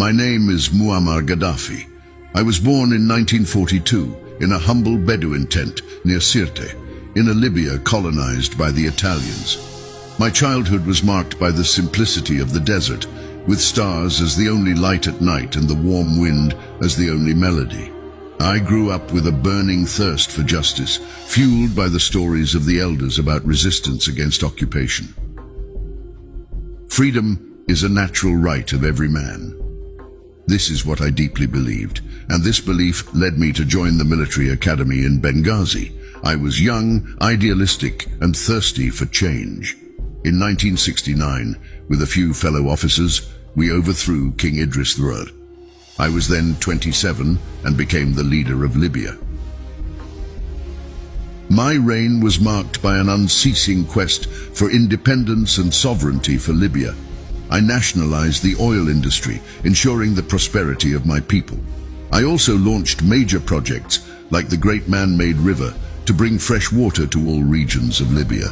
My name is Muammar Gaddafi. I was born in 1942 in a humble Bedouin tent near Sirte, in a Libya colonized by the Italians. My childhood was marked by the simplicity of the desert, with stars as the only light at night and the warm wind as the only melody. I grew up with a burning thirst for justice, fueled by the stories of the elders about resistance against occupation. Freedom is a natural right of every man. This is what I deeply believed, and this belief led me to join the military academy in Benghazi. I was young, idealistic, and thirsty for change. In 1969, with a few fellow officers, we overthrew King Idris III. I was then 27 and became the leader of Libya. My reign was marked by an unceasing quest for independence and sovereignty for Libya. I nationalized the oil industry, ensuring the prosperity of my people. I also launched major projects like the Great Man-Made River to bring fresh water to all regions of Libya.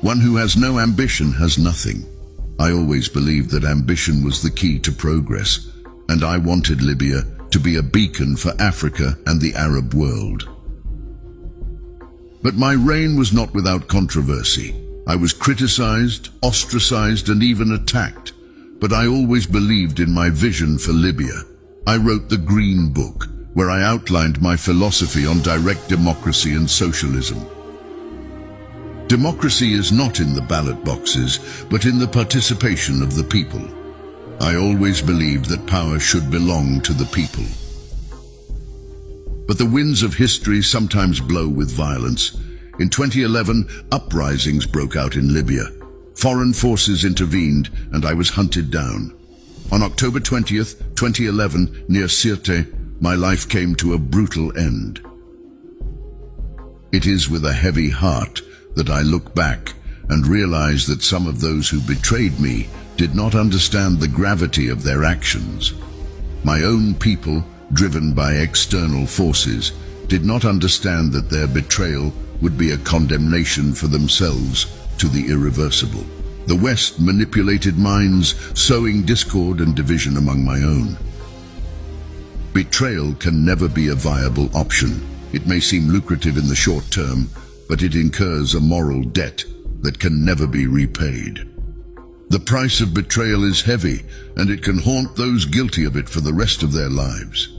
One who has no ambition has nothing. I always believed that ambition was the key to progress, and I wanted Libya to be a beacon for Africa and the Arab world. But my reign was not without controversy. I was criticized, ostracized, and even attacked, but I always believed in my vision for Libya. I wrote the Green Book, where I outlined my philosophy on direct democracy and socialism. Democracy is not in the ballot boxes, but in the participation of the people. I always believed that power should belong to the people. But the winds of history sometimes blow with violence. In 2011, uprisings broke out in Libya. Foreign forces intervened, and I was hunted down. On October 20th, 2011, near Sirte, my life came to a brutal end. It is with a heavy heart that I look back and realize that some of those who betrayed me did not understand the gravity of their actions. My own people, driven by external forces, did not understand that their betrayal would be a condemnation for themselves to the irreversible. The West manipulated minds, sowing discord and division among my own. Betrayal can never be a viable option. It may seem lucrative in the short term, but it incurs a moral debt that can never be repaid. The price of betrayal is heavy, and it can haunt those guilty of it for the rest of their lives.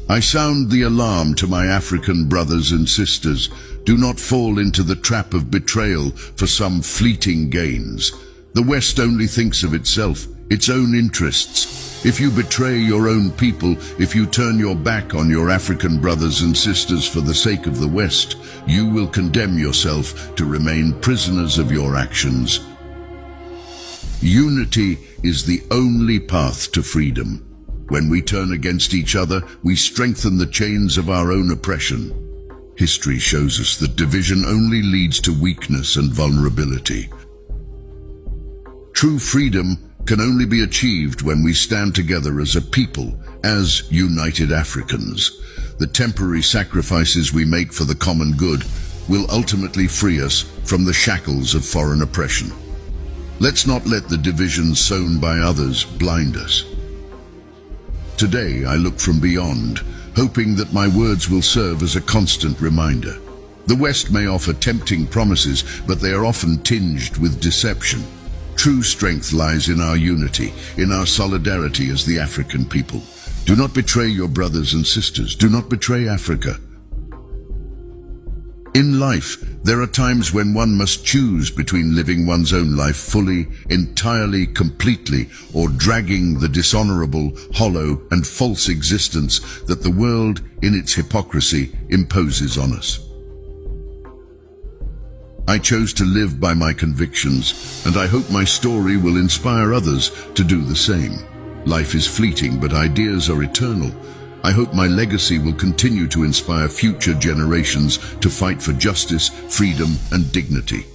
I sound the alarm to my African brothers and sisters. Do not fall into the trap of betrayal for some fleeting gains. The West only thinks of itself, its own interests. If you betray your own people, if you turn your back on your African brothers and sisters for the sake of the West, you will condemn yourself to remain prisoners of your actions. Unity is the only path to freedom. When we turn against each other, we strengthen the chains of our own oppression. History shows us that division only leads to weakness and vulnerability. True freedom can only be achieved when we stand together as a people, as united Africans. The temporary sacrifices we make for the common good will ultimately free us from the shackles of foreign oppression. Let's not let the divisions sown by others blind us. Today I look from beyond, hoping that my words will serve as a constant reminder. The West may offer tempting promises, but they are often tinged with deception. True strength lies in our unity, in our solidarity as the African people. Do not betray your brothers and sisters. Do not betray Africa. In life, there are times when one must choose between living one's own life fully, entirely, completely, or dragging the dishonorable, hollow, and false existence that the world, in its hypocrisy, imposes on us. I chose to live by my convictions, and I hope my story will inspire others to do the same. Life is fleeting, but ideas are eternal. I hope my legacy will continue to inspire future generations to fight for justice, freedom, and dignity.